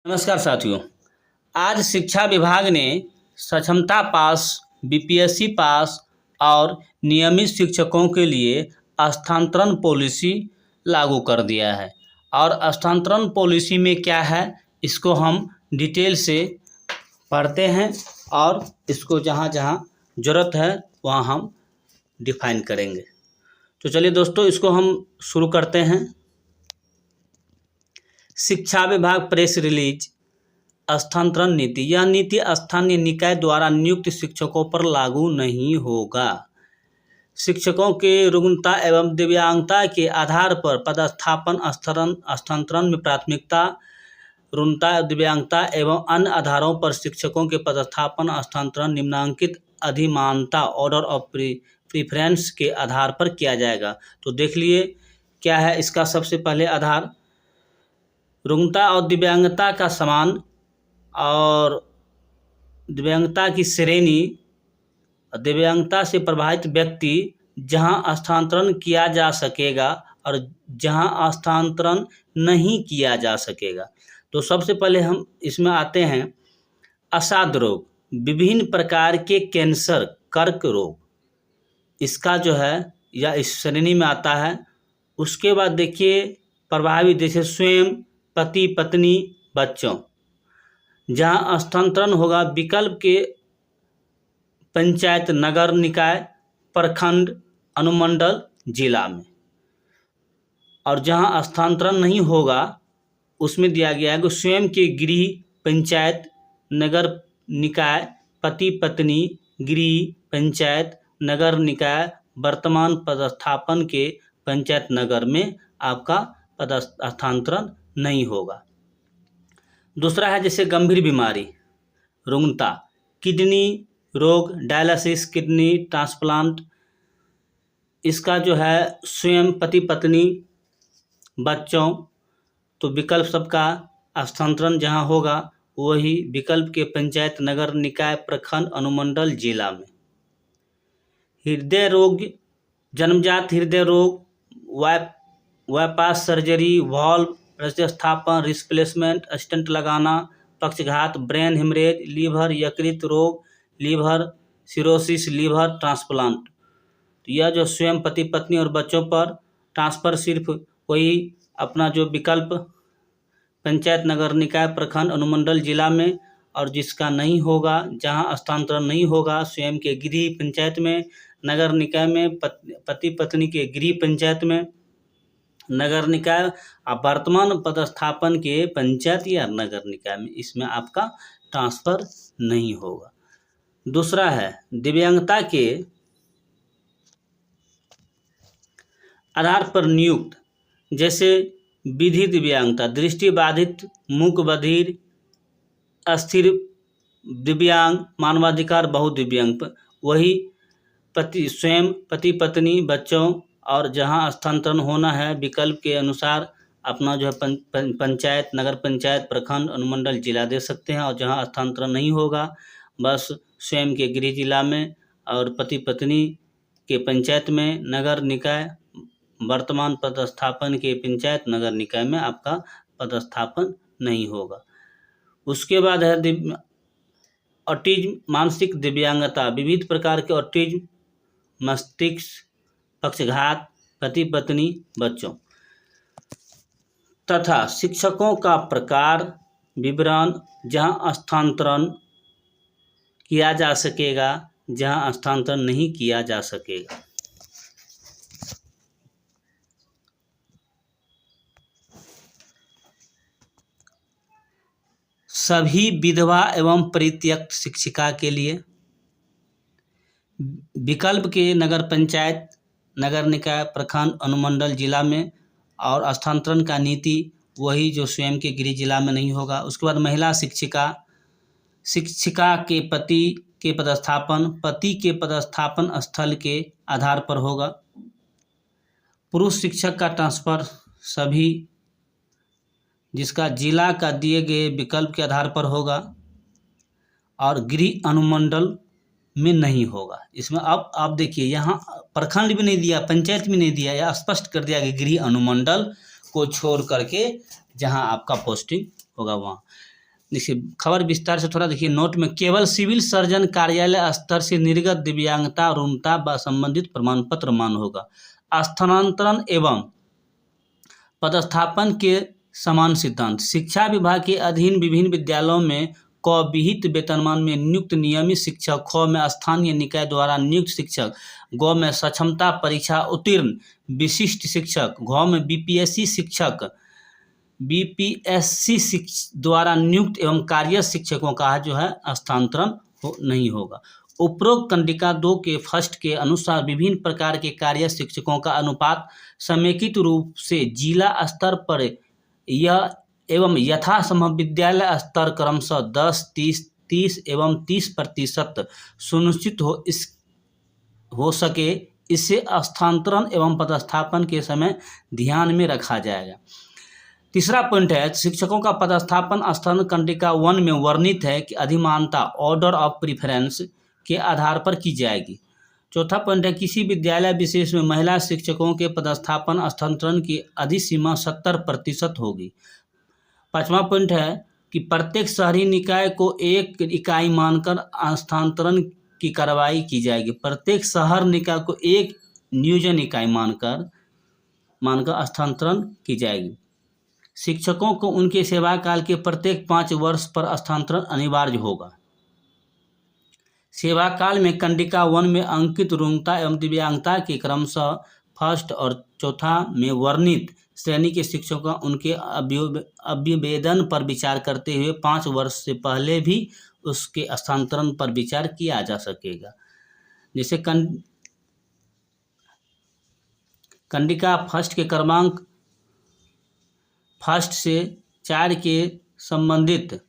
नमस्कार साथियों। आज शिक्षा विभाग ने सक्षमता पास, बीपीएससी पास और नियमित शिक्षकों के लिए स्थानांतरण पॉलिसी लागू कर दिया है। और स्थानांतरण पॉलिसी में क्या है इसको हम डिटेल से पढ़ते हैं और इसको जहाँ जहाँ ज़रूरत है वहाँ हम डिफाइन करेंगे। तो चलिए दोस्तों, इसको हम शुरू करते हैं। शिक्षा विभाग प्रेस रिलीज स्थानांतरण नीति। यह नीति स्थानीय निकाय द्वारा नियुक्त शिक्षकों पर लागू नहीं होगा। शिक्षकों के रुग्णता एवं दिव्यांगता के आधार पर पदस्थापन स्थानांतरण में प्राथमिकता, रुग्णता, दिव्यांगता एवं अन्य आधारों पर शिक्षकों के पदस्थापन स्थानांतरण निम्नलिखित अधिमानता ऑर्डर ऑफ प्रीफरेंस के आधार पर किया जाएगा। तो देख लिए क्या है इसका। सबसे पहले आधार रुग्णता और दिव्यांगता का समान और दिव्यांगता की श्रेणी, दिव्यांगता से प्रभावित व्यक्ति जहां स्थानांतरण किया जा सकेगा और जहां स्थानांतरण नहीं किया जा सकेगा। तो सबसे पहले हम इसमें आते हैं असाध्य रोग, विभिन्न प्रकार के कैंसर, कर्क रोग, इसका जो है या इस श्रेणी में आता है। उसके बाद देखिए प्रभावित जैसे स्वयं, पति पत्नी, बच्चों, जहां स्थानांतरण होगा विकल्प के पंचायत, नगर निकाय, प्रखंड, अनुमंडल, जिला में। और जहां स्थानांतरण नहीं होगा उसमें दिया गया है कि स्वयं के गृह, पंचायत, नगर निकाय, पति पत्नी, गृह, पंचायत, नगर निकाय, वर्तमान पदस्थापन के पंचायत नगर में आपका पदस्थानांतरण नहीं होगा। दूसरा है जैसे गंभीर बीमारी, रुग्णता, किडनी रोग, डायलिसिस, किडनी ट्रांसप्लांट, इसका जो है स्वयं, पति पत्नी, बच्चों, तो विकल्प सबका स्थानांतरण जहां होगा वही विकल्प के पंचायत, नगर निकाय, प्रखंड, अनुमंडल, जिला में। हृदय रोग, जन्मजात हृदय रोग, बाईपास सर्जरी, वाल्व प्रतिस्थापन, रिप्लेसमेंट, स्टेंट लगाना, पक्षघात, ब्रेन हेमरेज, लीवर यकृत रोग, लीवर सिरोसिस, लीवर ट्रांसप्लांट। तो यह जो स्वयं, पति पत्नी और बच्चों पर ट्रांसफ़र सिर्फ वही अपना जो विकल्प पंचायत, नगर निकाय, प्रखंड, अनुमंडल, जिला में। और जिसका नहीं होगा, जहां स्थानांतरण नहीं होगा, स्वयं के गृह पंचायत में, नगर निकाय में, पति पत्नी के गृह पंचायत में, नगर निकाय और वर्तमान पदस्थापन के पंचायत या नगर निकाय में, इसमें आपका ट्रांसफ़र नहीं होगा। दूसरा है दिव्यांगता के आधार पर नियुक्त, जैसे विधि दिव्यांगता, दृष्टि बाधित, मूक बधिर, अस्थिर दिव्यांग, मानवाधिकार बहुदिव्यांग, वही स्वयं, पति पत्नी, बच्चों। और जहां स्थानांतरण होना है विकल्प के अनुसार अपना जो है पंचायत, नगर पंचायत, प्रखंड, अनुमंडल, जिला दे सकते हैं। और जहां स्थानांतरण नहीं होगा बस स्वयं के गृह जिला में और पति पत्नी के पंचायत में, नगर निकाय, वर्तमान पदस्थापन के पंचायत, नगर निकाय में आपका पदस्थापन नहीं होगा। उसके बाद है ऑटिज्म, मानसिक दिव्यांगता, विविध प्रकार के ऑटिज्म, मस्तिष्क, पक्षघात, पति पत्नी, बच्चों। तथा शिक्षकों का प्रकार विवरण, जहां स्थानांतरण किया जा सकेगा, जहां स्थानांतरण नहीं किया जा सकेगा। सभी विधवा एवं परित्यक्त शिक्षिका के लिए विकल्प के नगर पंचायत, नगर निकाय, प्रखंड, अनुमंडल, जिला में। और स्थानांतरण का नीति वही जो स्वयं के गृह जिला में नहीं होगा। उसके बाद महिला शिक्षिका, शिक्षिका के पति के पदस्थापन, पति के पदस्थापन स्थल के आधार पर होगा। पुरुष शिक्षक का ट्रांसफ़र सभी जिसका जिला का दिए गए विकल्प के आधार पर होगा और गृह अनुमंडल में नहीं होगा। इसमें अब आप देखिए यहाँ प्रखंड भी नहीं दिया, पंचायत भी नहीं दिया, या स्पष्ट कर दिया कि गृह अनुमंडल को छोड़ करके जहाँ आपका पोस्टिंग होगा वहाँ। देखिए खबर विस्तार से थोड़ा देखिए नोट में, केवल सिविल सर्जन कार्यालय स्तर से निर्गत दिव्यांगता रूणता व संबंधित प्रमाण पत्र मान्य होगा। स्थानांतरण एवं पदस्थापन के समान सिद्धांत। शिक्षा विभाग के अधीन विभिन्न विद्यालयों में क विहित वेतनमान में नियुक्त नियमित शिक्षक, ख में स्थानीय निकाय द्वारा नियुक्त शिक्षक, ग में सक्षमता परीक्षा उत्तीर्ण विशिष्ट शिक्षक, घ में बीपीएससी शिक्षक, बीपीएससी द्वारा नियुक्त एवं कार्यरत शिक्षकों का जो है स्थानांतरण नहीं होगा। उपरोक्त कंडिका 2 के फर्स्ट के अनुसार विभिन्न प्रकार के कार्यरत शिक्षकों का अनुपात समेकित रूप से जिला स्तर पर यह एवं यथासंभव विद्यालय स्तर क्रमशः 10, 30 एवं 30% सुनिश्चित हो सके, इससे स्थानांतरण एवं पदस्थापन के समय ध्यान में रखा जाएगा। तीसरा पॉइंट है शिक्षकों का पदस्थापन स्थान कंडिका 1 में वर्णित है कि अधिमानता ऑर्डर ऑफ प्रीफरेंस के आधार पर की जाएगी। चौथा पॉइंट है किसी विद्यालय विशेष में महिला शिक्षकों के पदस्थापन स्थानांतरण की अधिसीमा 70% होगी। पांचवा पॉइंट है कि प्रत्येक शहरी निकाय को एक इकाई मानकर स्थानांतरण की कार्रवाई की जाएगी। प्रत्येक शहर निकाय को एक नियोजन इकाई मानकर स्थानांतरण की जाएगी। शिक्षकों को उनके सेवा काल के प्रत्येक 5 वर्ष पर स्थानांतरण अनिवार्य होगा। सेवा काल में कंडिका 1 में अंकित रूणता एवं दिव्यांगता के क्रमशः फर्स्ट और चौथा में वर्णित श्रेणी के शिक्षकों उनके अभ्यवेदन पर विचार करते हुए 5 वर्ष से पहले भी उसके स्थानांतरण पर विचार किया जा सकेगा। जैसे कंडिका फर्स्ट के क्रमांक फर्स्ट से 4 के संबंधित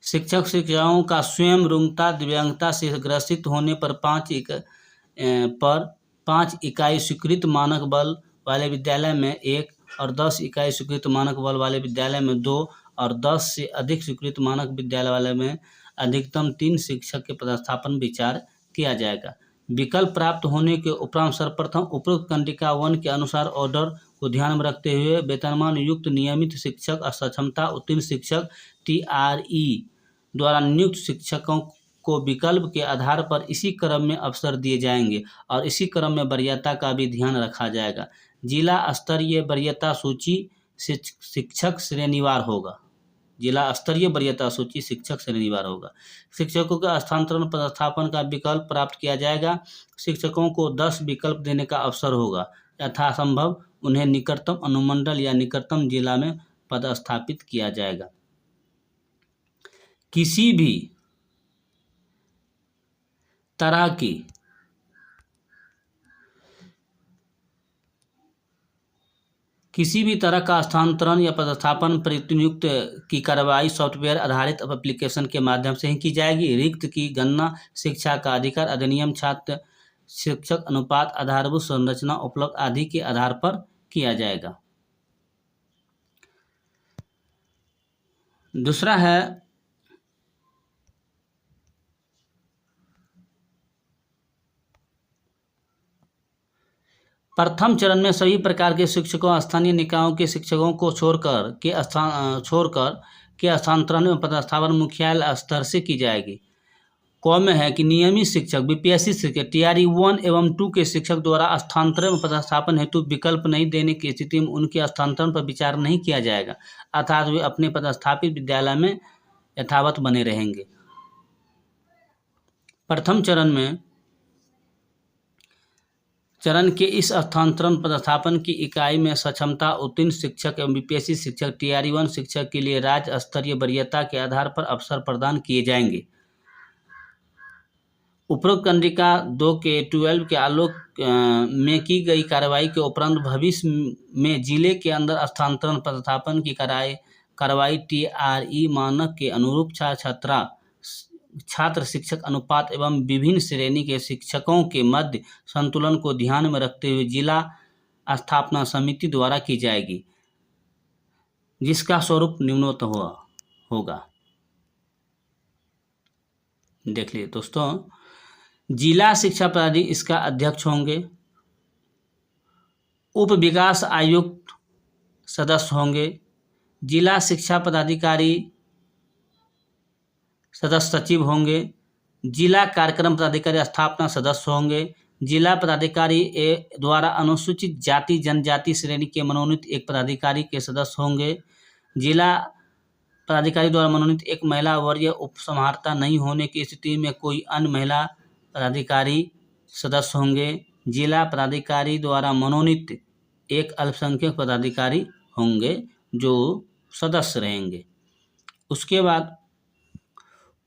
शिक्षक शिक्षाओं का स्वयं रूणता दिव्यांगता से ग्रसित होने पर 5 इकाई स्वीकृत मानक बल वाले विद्यालय में 1 और 10 इकाई स्वीकृत मानक बल वाले विद्यालय में 2 और 10 से अधिक स्वीकृत मानक विद्यालय वाले में अधिकतम 3 शिक्षक के पदस्थापन विचार किया जाएगा। विकल्प प्राप्त होने के उपरांत सर्वप्रथम उपरोक्त कंडिका 1 के अनुसार ऑर्डर को ध्यान में रखते हुए वेतनमान युक्त नियमित शिक्षक, सक्षमता उत्तीर्ण शिक्षक, TRE द्वारा नियुक्त शिक्षकों को विकल्प के आधार पर इसी क्रम में अवसर दिए जाएंगे और इसी क्रम में वरीयता का भी ध्यान रखा जाएगा। जिला स्तरीय वरीयता सूची शिक्षक श्रेणीवार होगा। जिला स्तरीय वरीयता सूची शिक्षक श्रेणीवार होगा। शिक्षकों का स्थानांतरण पदस्थापन का विकल्प प्राप्त किया जाएगा। शिक्षकों को 10 विकल्प देने का अवसर होगा। यथासंभव उन्हें निकटतम अनुमंडल या निकटतम जिला में पदस्थापित किया जाएगा। किसी भी तरह का स्थानांतरण या पदस्थापन प्रतिनियुक्त की कार्रवाई सॉफ्टवेयर आधारित एप्लीकेशन के माध्यम से ही की जाएगी। रिक्त की गणना शिक्षा का अधिकार अधिनियम, छात्र शिक्षक अनुपात, आधारभूत संरचना उपलब्ध आदि के आधार पर किया जाएगा। दूसरा है प्रथम चरण में सभी प्रकार के शिक्षकों स्थानीय निकायों के शिक्षकों को छोड़कर के स्थानांतरण में पदस्थापन मुख्यालय स्तर से की जाएगी। क में है कि नियमित शिक्षक, बीपीएससी शिक्षक, TRE 1 एवं 2 के शिक्षक द्वारा स्थानांतरण में पदस्थापन हेतु विकल्प नहीं देने की स्थिति में उनके स्थानांतरण पर विचार नहीं किया जाएगा, अर्थात वे अपने पदस्थापित विद्यालय में यथावत बने रहेंगे। प्रथम चरण के इस स्थानांतरण पदस्थापन की इकाई में सक्षमता उत्तीर्ण शिक्षक एवं बीपीएससी शिक्षक, TRE 1 शिक्षक के लिए राज्य स्तरीय वरीयता के आधार पर अवसर प्रदान किए जाएंगे। उपरोक्त कंडिका 2 के 12 के आलोक में की गई कार्रवाई के उपरांत भविष्य में जिले के अंदर स्थानांतरण पदस्थापन की कार्रवाई TRE मानक के अनुरूप छात्र शिक्षक अनुपात एवं विभिन्न श्रेणी के शिक्षकों के मध्य संतुलन को ध्यान में रखते हुए जिला स्थापना समिति द्वारा की जाएगी, जिसका स्वरूप निम्नवत होगा। देख लीजिए दोस्तों, जिला शिक्षा पदाधिकारी इसका अध्यक्ष होंगे, उप विकास आयुक्त सदस्य होंगे, जिला शिक्षा पदाधिकारी सदस्य सचिव होंगे। जिला कार्यक्रम पदाधिकारी स्थापना सदस्य होंगे। जिला पदाधिकारी द्वारा अनुसूचित जाति जनजाति श्रेणी के मनोनीत एक पदाधिकारी के सदस्य होंगे। जिला पदाधिकारी द्वारा मनोनीत एक महिला वरीय उपसमाहर्ता नहीं होने की स्थिति में कोई अन्य महिला पदाधिकारी सदस्य होंगे। जिला पदाधिकारी द्वारा मनोनीत एक अल्पसंख्यक पदाधिकारी होंगे जो सदस्य रहेंगे। उसके बाद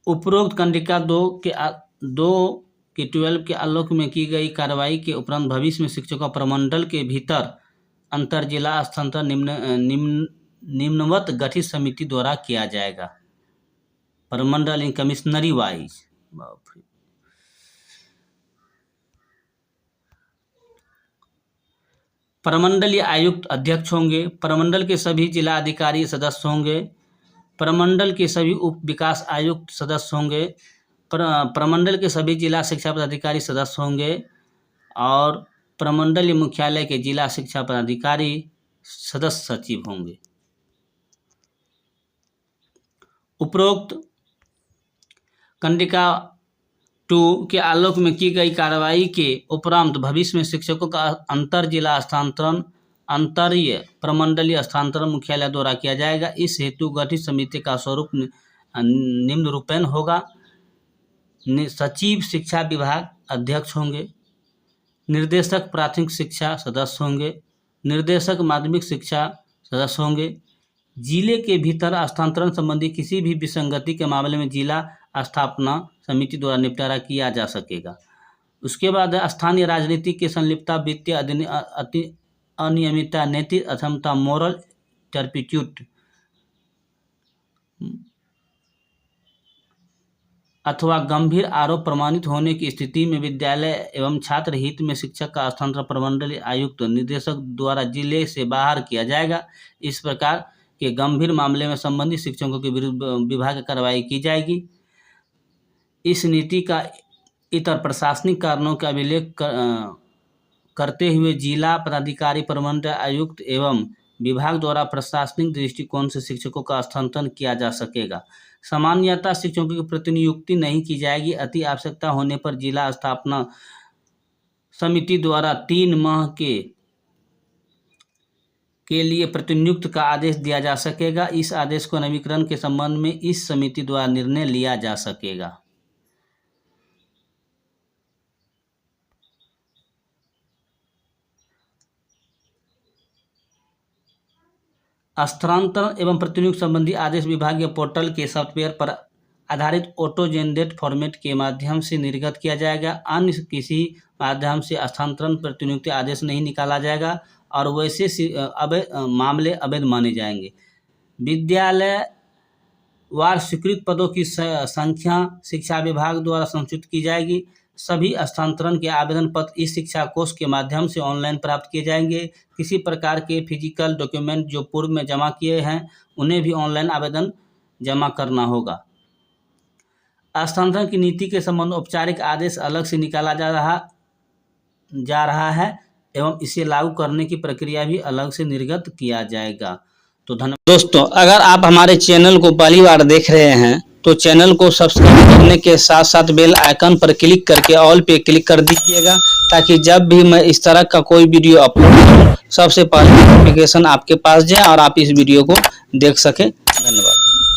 उपरोक्त कंडिका 2 के 12 के आलोक में की गई कार्रवाई के उपरांत भविष्य में शिक्षकों प्रमंडल के भीतर अंतर जिला हस्तांतरण निम्नवत गठित समिति द्वारा किया जाएगा। प्रमंडल इन कमिश्नरी वाइज। प्रमंडलीय आयुक्त अध्यक्ष होंगे। प्रमंडल के सभी जिला अधिकारी सदस्य होंगे। प्रमंडल के सभी उप विकास आयुक्त सदस्य होंगे। प्रमंडल के सभी जिला शिक्षा पदाधिकारी सदस्य होंगे और प्रमंडलीय मुख्यालय के जिला शिक्षा पदाधिकारी सदस्य सचिव होंगे। उपरोक्त कंडिका 2 के आलोक में की गई कार्रवाई के उपरांत भविष्य में शिक्षकों का अंतर जिला हस्तांतरण अंतरीय प्रमंडलीय हस्तांतरण मुख्यालय द्वारा किया जाएगा। इस हेतु गठित समिति का स्वरूप निम्न रूपेण होगा। सचिव शिक्षा विभाग अध्यक्ष होंगे। निर्देशक प्राथमिक शिक्षा सदस्य होंगे। निर्देशक माध्यमिक शिक्षा सदस्य होंगे। जिले के भीतर हस्तांतरण संबंधी किसी भी विसंगति के मामले में जिला स्थापना समिति द्वारा निपटारा किया जा सकेगा। उसके बाद स्थानीय राजनीति की संलिप्तता, वित्तीय अनियमितता, नैतिक अक्षमता, मोरल टर्पिट्यूड अथवा गंभीर आरोप प्रमाणित होने की स्थिति में विद्यालय एवं छात्र हित में शिक्षक का हस्तांतरण प्रमंडलीय आयुक्त निदेशक द्वारा जिले से बाहर किया जाएगा। इस प्रकार के गंभीर मामले में संबंधित शिक्षकों के विरुद्ध विभागीय कार्रवाई की जाएगी। इस नीति का इतर प्रशासनिक कारणों का अभिलेख करते हुए जिला पदाधिकारी, प्रमंडल आयुक्त एवं विभाग द्वारा प्रशासनिक दृष्टिकोण से शिक्षकों का हस्तांतरण किया जा सकेगा। सामान्यतः शिक्षकों की प्रतिनियुक्ति नहीं की जाएगी। अति आवश्यकता होने पर जिला स्थापना समिति द्वारा 3 माह के लिए प्रतिनियुक्त का आदेश दिया जा सकेगा। इस आदेश को नवीकरण के संबंध में इस समिति द्वारा निर्णय लिया जा सकेगा। स्थानांतरण एवं प्रतिनियुक्ति संबंधी आदेश विभागीय पोर्टल के सॉफ्टवेयर पर आधारित ऑटो जनरेट फॉर्मेट के माध्यम से निर्गत किया जाएगा। अन्य किसी माध्यम से स्थानांतरण प्रतिनियुक्ति आदेश नहीं निकाला जाएगा और वैसे मामले अवैध माने जाएंगे। विद्यालय वार स्वीकृत पदों की संख्या शिक्षा विभाग द्वारा संचित की जाएगी। सभी स्थानांतरण के आवेदन पत्र इस शिक्षा कोष के माध्यम से ऑनलाइन प्राप्त किए जाएंगे। किसी प्रकार के फिजिकल डॉक्यूमेंट जो पूर्व में जमा किए हैं उन्हें भी ऑनलाइन आवेदन जमा करना होगा। स्थानांतरण की नीति के संबंध औपचारिक आदेश अलग से निकाला जा रहा है एवं इसे लागू करने की प्रक्रिया भी अलग से निर्गत किया जाएगा। तो धन्यवाद दोस्तों। अगर आप हमारे चैनल को पहली बार देख रहे हैं तो चैनल को सब्सक्राइब करने के साथ साथ बेल आइकन पर क्लिक करके ऑल पे क्लिक कर दीजिएगा, ताकि जब भी मैं इस तरह का कोई वीडियो अपलोड करूं सबसे पहले नोटिफिकेशन आपके पास जाए और आप इस वीडियो को देख सकें। धन्यवाद।